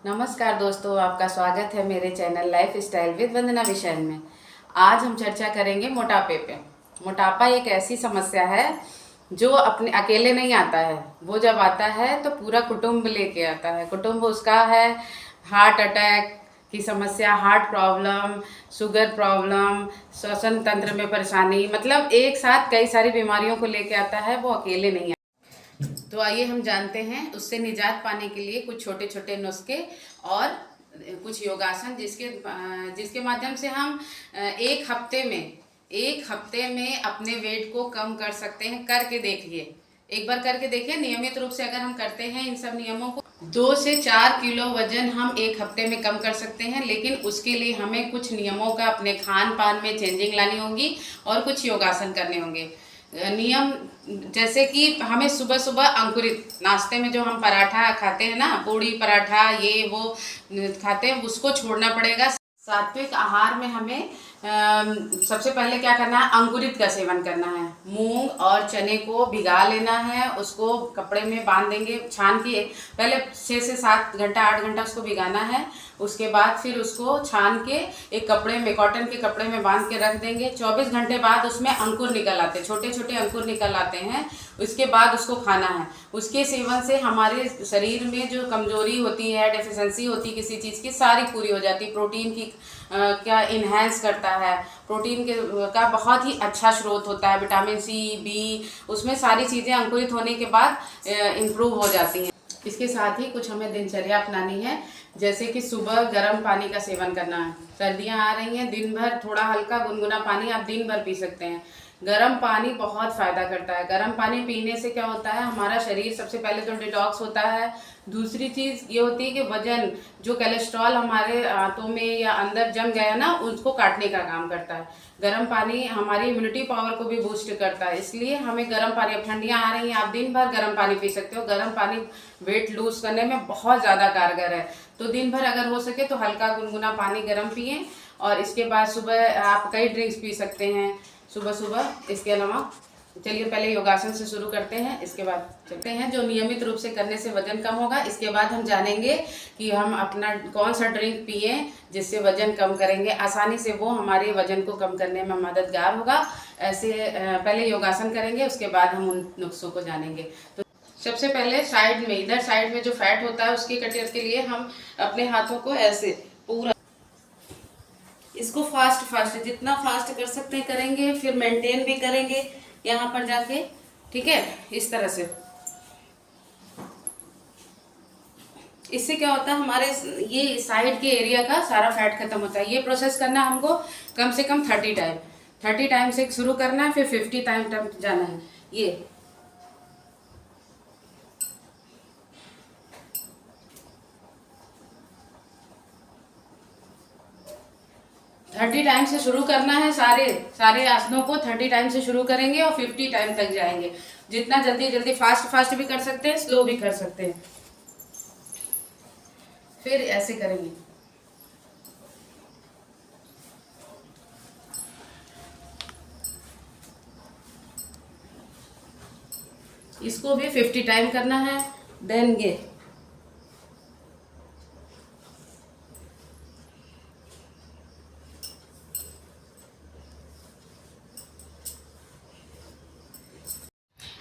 नमस्कार दोस्तों, आपका स्वागत है मेरे चैनल लाइफ स्टाइल विद वंदना विषय में। आज हम चर्चा करेंगे मोटापे पे। मोटापा एक ऐसी समस्या है जो अपने अकेले नहीं आता है। वो जब आता है तो पूरा कुटुंब लेके आता है। कुटुंब उसका है हार्ट अटैक की समस्या, हार्ट प्रॉब्लम, शुगर प्रॉब्लम, श्वसन तंत्र में परेशानी, मतलब एक साथ कई सारी बीमारियों को लेके आता है। वो अकेले नहीं। तो आइए हम जानते हैं उससे निजात पाने के लिए कुछ छोटे छोटे नुस्खे और कुछ योगासन जिसके माध्यम से हम एक हफ्ते में अपने वेट को कम कर सकते हैं। करके देखिए, एक बार करके देखिए। नियमित रूप से अगर हम करते हैं इन सब नियमों को, 2 से 4 किलो वजन हम एक हफ्ते में कम कर सकते हैं। लेकिन उसके लिए हमें कुछ नियमों का अपने खान पान में चेंजिंग लानी होगी और कुछ योगासन करने होंगे। नियम जैसे कि हमें सुबह सुबह अंकुरित नाश्ते में जो हम पराठा खाते हैं ना, पूड़ी पराठा ये वो खाते हैं, उसको छोड़ना पड़ेगा। सात्विक आहार में हमें सबसे पहले क्या करना है, अंकुरित का सेवन करना है। मूंग और चने को भिगा लेना है, उसको कपड़े में बांध देंगे, छान के पहले 6 से 7 घंटा 8 घंटा उसको भिगाना है। उसके बाद फिर उसको छान के एक कपड़े में, कॉटन के कपड़े में बांध के रख देंगे। 24 घंटे बाद उसमें अंकुर निकल आते, छोटे छोटे अंकुर निकल आते हैं। उसके बाद उसको खाना है। उसके सेवन से हमारे शरीर में जो कमजोरी होती है, डेफिशिएंसी होती है किसी चीज़ की, सारी पूरी हो जाती है। प्रोटीन की क्या इन्हेंस करता है, प्रोटीन के का बहुत ही अच्छा स्रोत होता है। विटामिन सी, बी, उसमें सारी चीज़ें अंकुरित होने के बाद इम्प्रूव हो जाती हैं। इसके साथ ही कुछ हमें दिनचर्या अपनानी है, जैसे कि सुबह गर्म पानी का सेवन करना है। सर्दियाँ आ रही हैं, दिन भर थोड़ा हल्का गुनगुना पानी आप दिन भर पी सकते हैं। गर्म पानी बहुत फ़ायदा करता है। गर्म पानी पीने से क्या होता है, हमारा शरीर सबसे पहले तो डिटॉक्स होता है। दूसरी चीज़ ये होती है कि वजन, जो कोलेस्ट्रॉल हमारे आंतों में या अंदर जम गया ना, उसको काटने का काम करता है। गर्म पानी हमारी इम्यूनिटी पावर को भी बूस्ट करता है। इसलिए हमें गर्म पानी, अब ठंडियाँ आ रही हैं, आप दिन भर गर्म पानी पी सकते हो। गर्म पानी वेट लूज करने में बहुत ज़्यादा कारगर है। तो दिन भर अगर हो सके तो हल्का गुनगुना पानी गर्म पिए। और इसके बाद सुबह आप कई ड्रिंक्स पी सकते हैं सुबह सुबह। इसके अलावा चलिए पहले योगासन से शुरू करते हैं, इसके बाद चलते हैं जो नियमित रूप से करने से वजन कम होगा। इसके बाद हम जानेंगे कि हम अपना कौन सा ड्रिंक पिए जिससे वजन कम करेंगे आसानी से, वो हमारे वजन को कम करने में मददगार होगा। ऐसे पहले योगासन करेंगे, उसके बाद हम उन नुस्खों को जानेंगे। तो सबसे पहले साइड में, इधर साइड में जो फैट होता है उसकी कटिंग के लिए हम अपने हाथों को ऐसे पूरा, इसको फास्ट जितना फास्ट कर सकते हैं करेंगे, फिर मेंटेन भी करेंगे यहाँ पर जाके, ठीक है, इस तरह से। इससे क्या होता है, हमारे ये साइड के एरिया का सारा फैट खत्म होता है। ये प्रोसेस करना हमको कम से कम 30 टाइम से शुरू करना है, फिर 50 टाइम तक जाना है। ये 30 टाइम से शुरू करना है। सारे आसनों को 30 टाइम से शुरू करेंगे और 50 टाइम तक जाएंगे। जितना जल्दी जल्दी फास्ट भी कर सकते हैं, स्लो भी कर सकते हैं। फिर ऐसे करेंगे, इसको भी 50 टाइम करना है। देन ये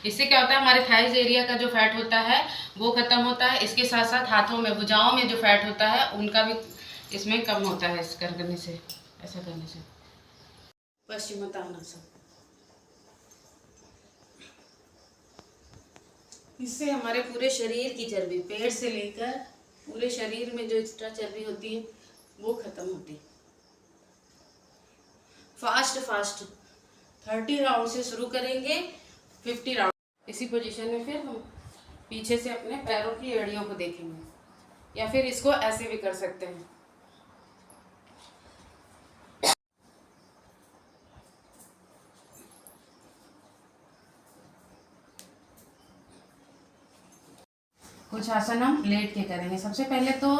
इससे क्या होता है, हमारे थाइज एरिया का जो फैट होता है वो खत्म होता है। इसके साथ साथ हाथों में, भुजाओं में जो फैट होता है उनका भी इसमें कम होता है, इस करने से, ऐसा करने से। पश्चिमोत्तानासन, इससे हमारे पूरे शरीर की चर्बी, पेट से लेकर पूरे शरीर में जो एक्स्ट्रा चर्बी होती है वो खत्म होती है। फास्ट 30 राउंड से शुरू करेंगे, 50 राउंड। इसी पोजीशन में फिर हम पीछे से अपने पैरों की एड़ियों को देखेंगे, या फिर इसको ऐसे भी कर सकते हैं। कुछ आसन हम लेट के करेंगे। सबसे पहले तो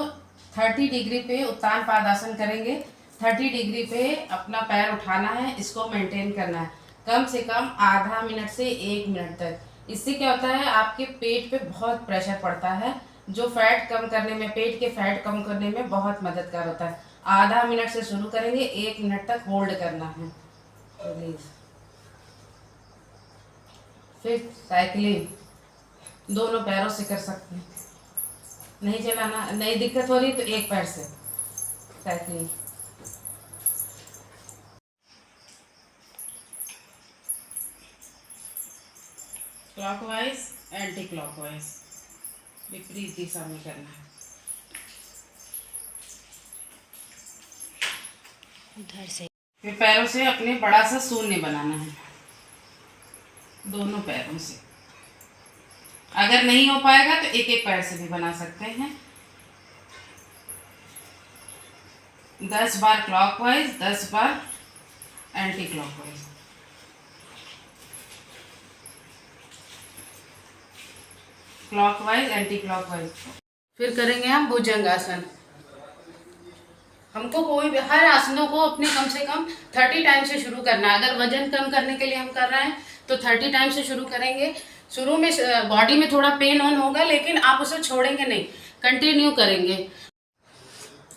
30 डिग्री पे उत्तान पादासन करेंगे। 30 डिग्री पे अपना पैर उठाना है, इसको मेंटेन करना है कम से कम आधा मिनट से 1 मिनट तक। इससे क्या होता है, आपके पेट पे बहुत प्रेशर पड़ता है, जो फैट कम करने में, पेट के फैट कम करने में बहुत मददगार होता है। आधा मिनट से शुरू करेंगे, 1 मिनट तक होल्ड करना है। रिलीज। फिर साइकिलिंग दोनों पैरों से कर सकते हैं। नहीं चलाना, नहीं दिक्कत हो रही तो एक पैर से साइकिलिंग। क्लॉकवाइज, एंटी क्लॉकवाइज, विपरीत दिशा में करना है। उधर से फिर पैरों से अपने बड़ा सा शून्य बनाना है, दोनों पैरों से। अगर नहीं हो पाएगा तो एक एक पैर से भी बना सकते हैं। 10 बार क्लॉकवाइज, 10 बार anti clockwise. Clockwise, anti clockwise. फिर करेंगे हम भुजंगासन। हमको कोई भी हर आसनों को अपने कम से कम 30 टाइम से शुरू करना है। अगर वजन कम करने के लिए हम कर रहे हैं तो 30 टाइम से शुरू करेंगे। शुरू में बॉडी में थोड़ा पेन ऑन होगा, लेकिन आप उसे छोड़ेंगे नहीं, कंटिन्यू करेंगे।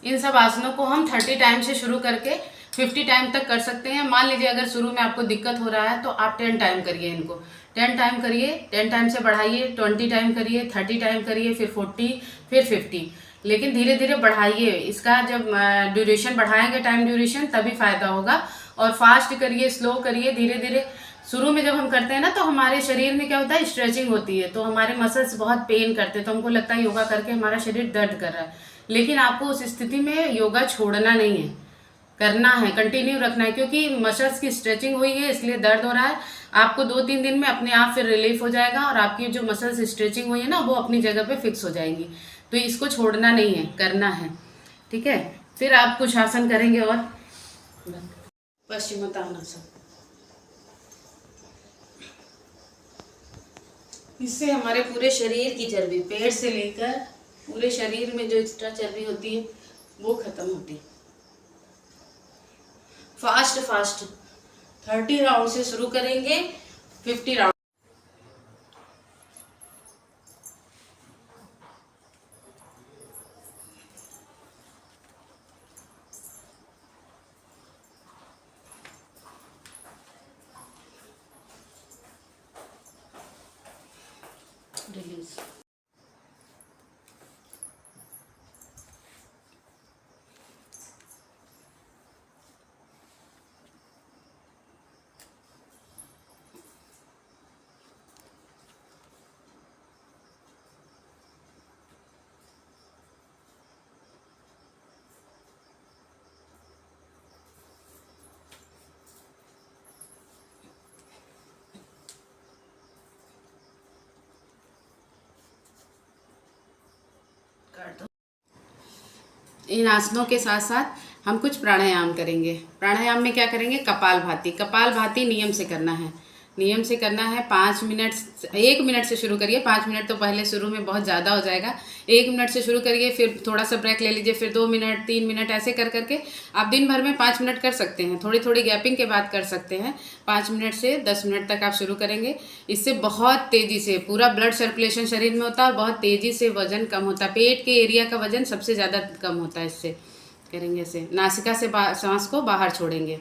इन सब आसनों को हम 30 टाइम से शुरू करके 50 टाइम तक कर सकते हैं। मान लीजिए अगर शुरू में आपको दिक्कत हो रहा है तो आप 10 टाइम करिए इनको। 10 टाइम करिए, 10 टाइम से बढ़ाइए, 20 टाइम करिए, 30 टाइम करिए, फिर 40, फिर 50। लेकिन धीरे धीरे बढ़ाइए। इसका जब ड्यूरेशन बढ़ाएंगे, टाइम ड्यूरेशन, तभी फायदा होगा। और फास्ट करिए, स्लो करिए, धीरे धीरे। शुरू में जब हम करते हैं ना तो हमारे शरीर में क्या होता है, स्ट्रेचिंग होती है, तो हमारे मसल्स बहुत पेन करते हैं, तो हमको लगता है योगा करके हमारा शरीर दर्द कर रहा है। लेकिन आपको उस स्थिति में योगा छोड़ना नहीं है, करना है, कंटिन्यू रखना है, क्योंकि मसल्स की स्ट्रेचिंग हुई है इसलिए दर्द हो रहा है। आपको 2-3 दिन में अपने आप फिर रिलीफ हो जाएगा और आपकी जो मसल्स स्ट्रेचिंग हुई है ना वो अपनी जगह पे फिक्स हो जाएंगी। तो इसको छोड़ना नहीं है, करना है, ठीक है। फिर आप कुछ आसन करेंगे और पश्चिमोत्तानासन। इससे हमारे पूरे शरीर की चर्बी, पेट से लेकर पूरे शरीर में जो एक्स्ट्रा चर्बी होती है वो खत्म होती है। फास्ट फास्ट 30 राउंड से शुरू करेंगे, 50 राउंड। रिलीज। इन आसनों के साथ साथ हम कुछ प्राणायाम करेंगे। प्राणायाम में क्या करेंगे, कपालभाति। कपालभाति नियम से करना है, नियम से करना है। 5 मिनट, 1 मिनट से शुरू करिए। 5 मिनट तो पहले शुरू में बहुत ज़्यादा हो जाएगा। 1 मिनट से शुरू करिए, फिर थोड़ा सा ब्रेक ले लीजिए, फिर 2 मिनट, 3 मिनट, ऐसे कर करके आप दिन भर में 5 मिनट कर सकते हैं। थोड़ी थोड़ी गैपिंग के बाद कर सकते हैं। 5 मिनट से 10 मिनट तक आप शुरू करेंगे। इससे बहुत तेज़ी से पूरा ब्लड सर्कुलेशन शरीर में होता है और बहुत तेज़ी से वजन कम होता है। पेट के एरिया का वजन सबसे ज़्यादा कम होता है इससे करेंगे। ऐसे नासिका से सांस को बाहर छोड़ेंगे।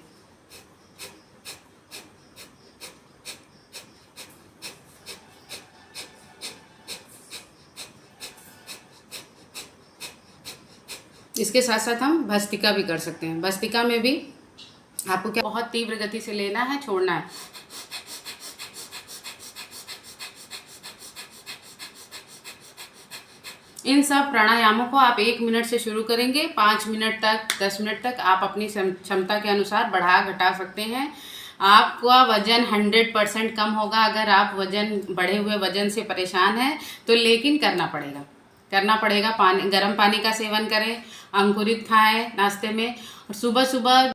इसके साथ साथ हम भस्त्रिका भी कर सकते हैं। भस्त्रिका में भी आपको क्या बहुत तीव्र गति से लेना है, छोड़ना है। इन सब प्राणायामों को आप 1 मिनट से शुरू करेंगे, 5 मिनट तक, 10 मिनट तक आप अपनी क्षमता के अनुसार बढ़ा घटा सकते हैं। आपका वजन 100% कम होगा अगर आप बढ़े हुए वजन से परेशान हैं तो, लेकिन करना पड़ेगा। पानी, गर्म पानी का सेवन करें, अंकुरित खाएं नाश्ते में, और सुबह सुबह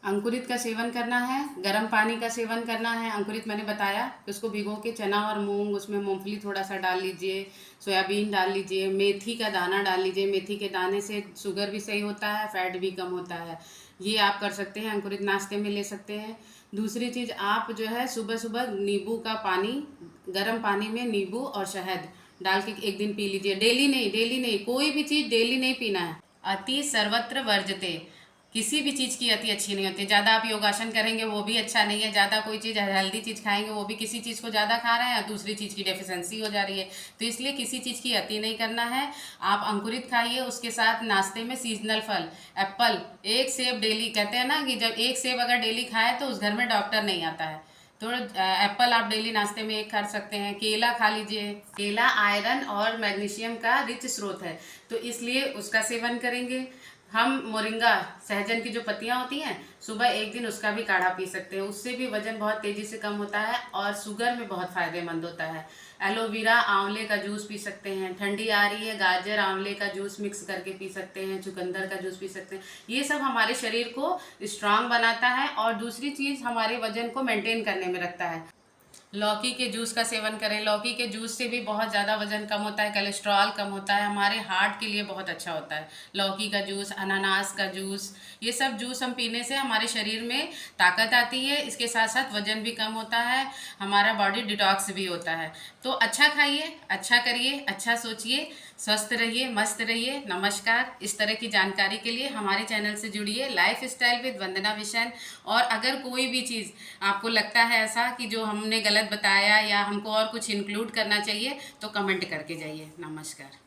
अंकुरित का सेवन करना है, गर्म पानी का सेवन करना है। अंकुरित मैंने बताया, उसको भिगो के चना और मूंग, उसमें मूंगफली थोड़ा सा डाल लीजिए, सोयाबीन डाल लीजिए, मेथी का दाना डाल लीजिए। मेथी के दाने से शुगर भी सही होता है, फैट भी कम होता है। ये आप कर सकते हैं, अंकुरित नाश्ते में ले सकते हैं। दूसरी चीज़, आप जो है सुबह सुबह नींबू का पानी, गर्म पानी में नींबू और शहद डाल के एक दिन पी लीजिए। डेली नहीं, कोई भी चीज़ डेली नहीं पीना है। अति सर्वत्र वर्जते, किसी भी चीज़ की अति अच्छी नहीं होती। ज़्यादा आप योगासन करेंगे वो भी अच्छा नहीं है, ज़्यादा कोई चीज़ हेल्दी चीज़ खाएंगे वो भी, किसी चीज़ को ज़्यादा खा रहे हैं दूसरी चीज़ की डेफिशिएंसी हो जा रही है। तो इसलिए किसी चीज़ की अति नहीं करना है। आप अंकुरित खाइए, उसके साथ नाश्ते में सीजनल फल, एप्पल, एक सेब डेली। कहते हैं ना कि जब एक सेब अगर डेली खाए तो उस घर में डॉक्टर नहीं आता है। तो एप्पल आप डेली नाश्ते में एक खा सकते हैं। केला खा लीजिए, केला आयरन और मैग्नीशियम का रिच स्रोत है, तो इसलिए उसका सेवन करेंगे। हम मोरिंगा, सहजन की जो पत्तियां होती हैं, सुबह एक दिन उसका भी काढ़ा पी सकते हैं, उससे भी वजन बहुत तेज़ी से कम होता है और शुगर में बहुत फ़ायदेमंद होता है। एलोवेरा, आंवले का जूस पी सकते हैं। ठंडी आ रही है, गाजर आंवले का जूस मिक्स करके पी सकते हैं। चुकंदर का जूस पी सकते हैं। ये सब हमारे शरीर को स्ट्रांग बनाता है और दूसरी चीज़ हमारे वजन को मेंटेन करने में रखता है। लौकी के जूस का सेवन करें। लौकी के जूस से भी बहुत ज़्यादा वजन कम होता है, कोलेस्ट्रॉल कम होता है, हमारे हार्ट के लिए बहुत अच्छा होता है। लौकी का जूस, अनानास का जूस, ये सब जूस हम पीने से हमारे शरीर में ताकत आती है, इसके साथ साथ वजन भी कम होता है, हमारा बॉडी डिटॉक्स भी होता है। तो अच्छा खाइए, अच्छा करिए, अच्छा सोचिए, स्वस्थ रहिए, मस्त रहिए। नमस्कार। इस तरह की जानकारी के लिए हमारे चैनल से जुड़िए, lifestyle with Vandana Vishan. और अगर कोई भी चीज़ आपको लगता है ऐसा कि जो हमने गलत बताया या हमको और कुछ इंक्लूड करना चाहिए तो कमेंट करके जाइए। नमस्कार।